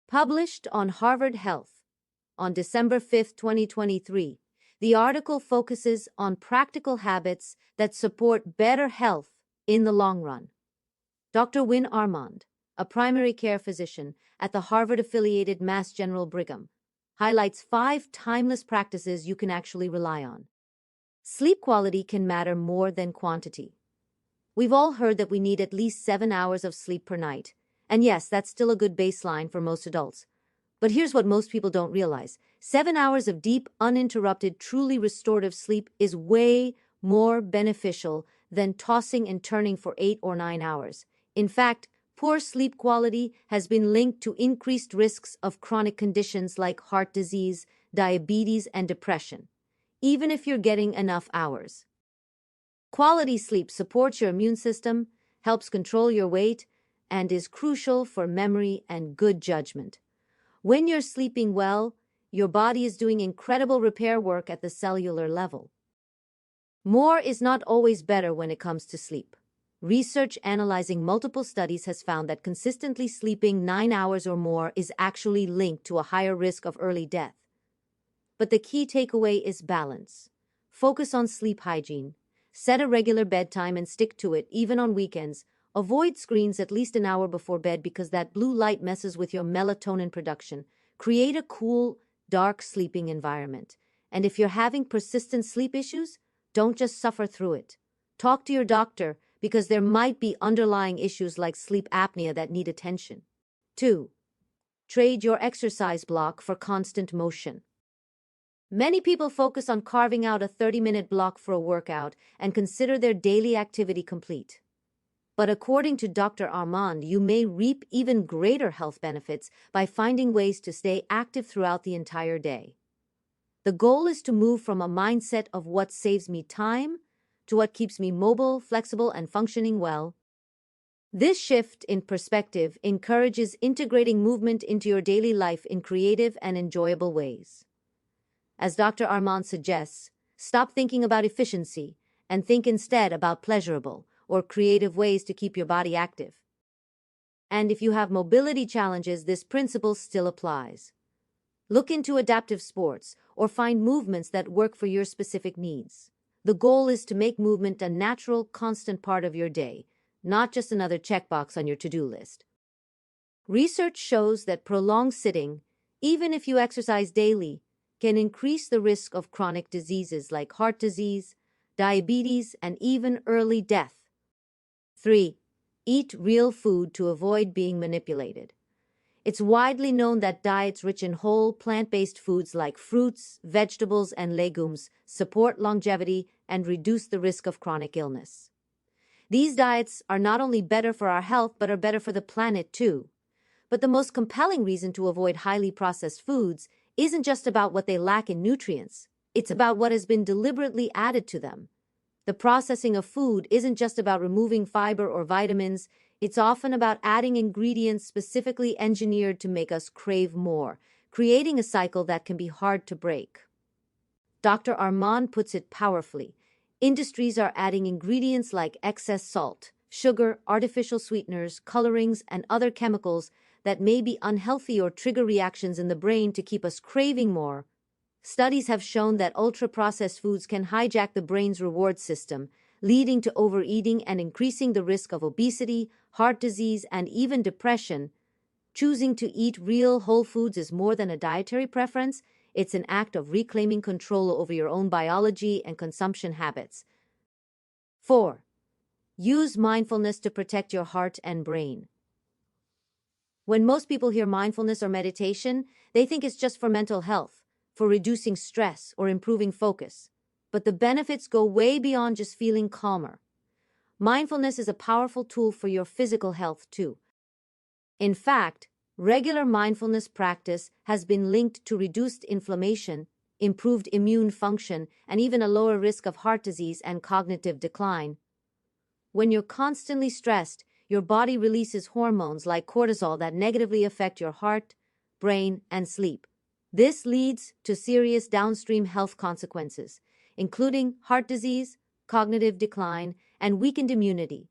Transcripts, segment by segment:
Published on Harvard Health on December 5, 2023, the article focuses on practical habits that support better health in the long run. Dr. Win Armand, a primary care physician at the Harvard-affiliated Mass General Brigham, highlights 5 timeless practices you can actually rely on. Sleep quality can matter more than quantity. We've all heard that we need at least 7 hours of sleep per night, and yes, that's still a good baseline for most adults. But here's what most people don't realize. 7 hours of deep, uninterrupted, truly restorative sleep is way more beneficial than tossing and turning for 8 or 9 hours. In fact, poor sleep quality has been linked to increased risks of chronic conditions like heart disease, diabetes, and depression, even if you're getting enough hours. Quality sleep supports your immune system, helps control your weight, and is crucial for memory and good judgment. When you're sleeping well, your body is doing incredible repair work at the cellular level. More is not always better when it comes to sleep. Research analyzing multiple studies has found that consistently sleeping 9 hours or more is actually linked to a higher risk of early death. But the key takeaway is balance. Focus on sleep hygiene. Set a regular bedtime and stick to it, even on weekends. Avoid screens at least an hour before bed because that blue light messes with your melatonin production. Create a cool, dark sleeping environment. And if you're having persistent sleep issues, don't just suffer through it. Talk to your doctor because there might be underlying issues like sleep apnea that need attention. 2. Trade your exercise block for constant motion. Many people focus on carving out a 30-minute block for a workout and consider their daily activity complete. But according to Dr. Armand, you may reap even greater health benefits by finding ways to stay active throughout the entire day. The goal is to move from a mindset of what saves me time to what keeps me mobile, flexible, and functioning well. This shift in perspective encourages integrating movement into your daily life in creative and enjoyable ways. As Dr. Armand suggests, stop thinking about efficiency and think instead about pleasurable or creative ways to keep your body active. And if you have mobility challenges, this principle still applies. Look into adaptive sports or find movements that work for your specific needs. The goal is to make movement a natural, constant part of your day, not just another checkbox on your to-do list. Research shows that prolonged sitting, even if you exercise daily, can increase the risk of chronic diseases like heart disease, diabetes, and even early death. 3. Eat real food to avoid being manipulated. It's widely known that diets rich in whole, plant-based foods like fruits, vegetables, and legumes support longevity and reduce the risk of chronic illness. These diets are not only better for our health, but are better for the planet too. But the most compelling reason to avoid highly processed foods isn't just about what they lack in nutrients. It's about what has been deliberately added to them. The processing of food isn't just about removing fiber or vitamins. It's often about adding ingredients specifically engineered to make us crave more, creating a cycle that can be hard to break. Dr. Armand puts it powerfully. Industries are adding ingredients like excess salt, sugar, artificial sweeteners, colorings, and other chemicals that may be unhealthy or trigger reactions in the brain to keep us craving more. Studies have shown that ultra-processed foods can hijack the brain's reward system, leading to overeating and increasing the risk of obesity, heart disease, and even depression. Choosing to eat real whole foods is more than a dietary preference. It's an act of reclaiming control over your own biology and consumption habits. 4. Use mindfulness to protect your heart and brain. When most people hear mindfulness or meditation, they think it's just for mental health, for reducing stress or improving focus. But the benefits go way beyond just feeling calmer. Mindfulness is a powerful tool for your physical health too. In fact, regular mindfulness practice has been linked to reduced inflammation, improved immune function, and even a lower risk of heart disease and cognitive decline. When you're constantly stressed, your body releases hormones like cortisol that negatively affect your heart, brain, and sleep. This leads to serious downstream health consequences, including heart disease, cognitive decline, and weakened immunity.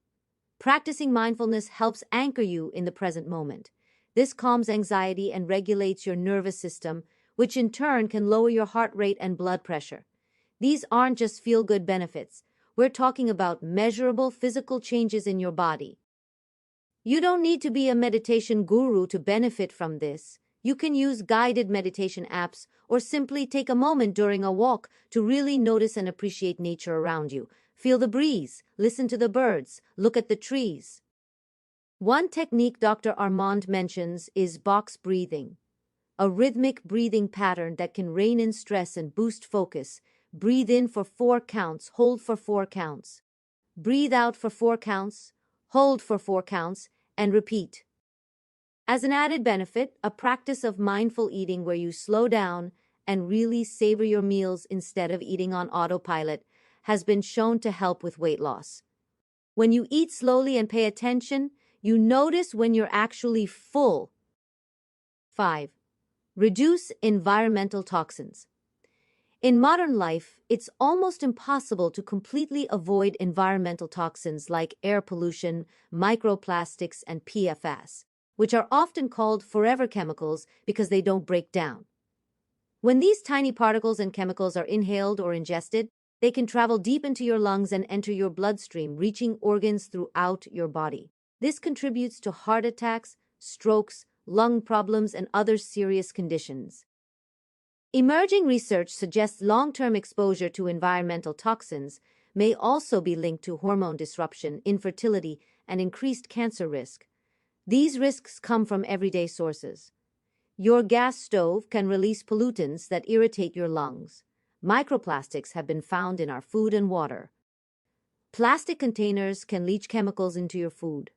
Practicing mindfulness helps anchor you in the present moment, This calms anxiety and regulates your nervous system, which in turn can lower your heart rate and blood pressure. These aren't just feel-good benefits. We're talking about measurable physical changes in your body. You don't need to be a meditation guru to benefit from this. You can use guided meditation apps or simply take a moment during a walk to really notice and appreciate nature around you. Feel the breeze, listen to the birds, look at the trees. One technique Dr. Armand mentions is box breathing, a rhythmic breathing pattern that can rein in stress and boost focus. Breathe in for 4 counts, hold for 4 counts. Breathe out for 4 counts, hold for 4 counts, and repeat. As an added benefit, a practice of mindful eating where you slow down and really savor your meals instead of eating on autopilot has been shown to help with weight loss. When you eat slowly and pay attention, you notice when you're actually full. 5. Reduce environmental toxins. In modern life, it's almost impossible to completely avoid environmental toxins like air pollution, microplastics, and PFAS, which are often called forever chemicals because they don't break down. When these tiny particles and chemicals are inhaled or ingested, they can travel deep into your lungs and enter your bloodstream, reaching organs throughout your body. This contributes to heart attacks, strokes, lung problems, and other serious conditions. Emerging research suggests long-term exposure to environmental toxins may also be linked to hormone disruption, infertility, and increased cancer risk. These risks come from everyday sources. Your gas stove can release pollutants that irritate your lungs. Microplastics have been found in our food and water. Plastic containers can leach chemicals into your food.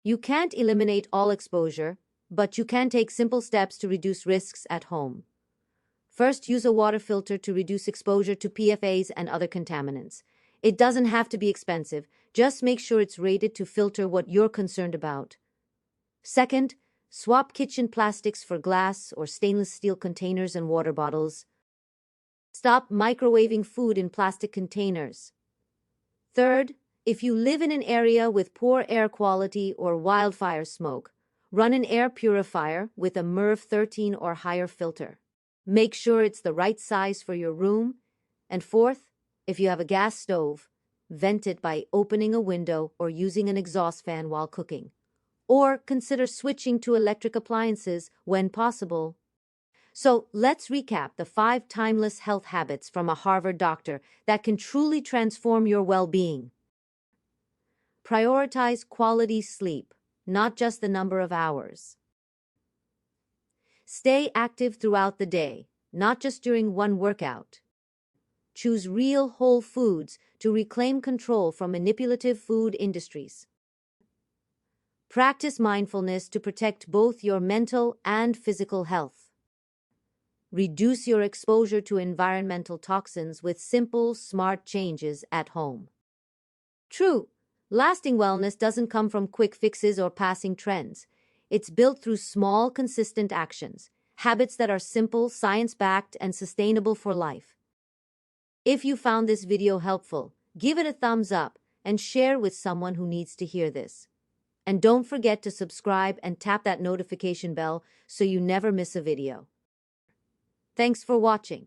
You can't eliminate all exposure, but you can take simple steps to reduce risks at home. First, use a water filter to reduce exposure to PFAS and other contaminants. It doesn't have to be expensive, just make sure it's rated to filter what you're concerned about. Second, swap kitchen plastics for glass or stainless steel containers and water bottles. Stop microwaving food in plastic containers. Third, if you live in an area with poor air quality or wildfire smoke, run an air purifier with a MERV 13 or higher filter. Make sure it's the right size for your room. And fourth, if you have a gas stove, vent it by opening a window or using an exhaust fan while cooking. Or consider switching to electric appliances when possible. So let's recap the 5 timeless health habits from a Harvard doctor that can truly transform your well-being. Prioritize quality sleep, not just the number of hours. Stay active throughout the day, not just during one workout. Choose real whole foods to reclaim control from manipulative food industries. Practice mindfulness to protect both your mental and physical health. Reduce your exposure to environmental toxins with simple, smart changes at home. True, lasting wellness doesn't come from quick fixes or passing trends. It's built through small, consistent actions, habits that are simple, science-backed, and sustainable for life. If you found this video helpful, give it a thumbs up and share with someone who needs to hear this. And don't forget to subscribe and tap that notification bell so you never miss a video. Thanks for watching,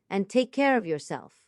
and take care of yourself.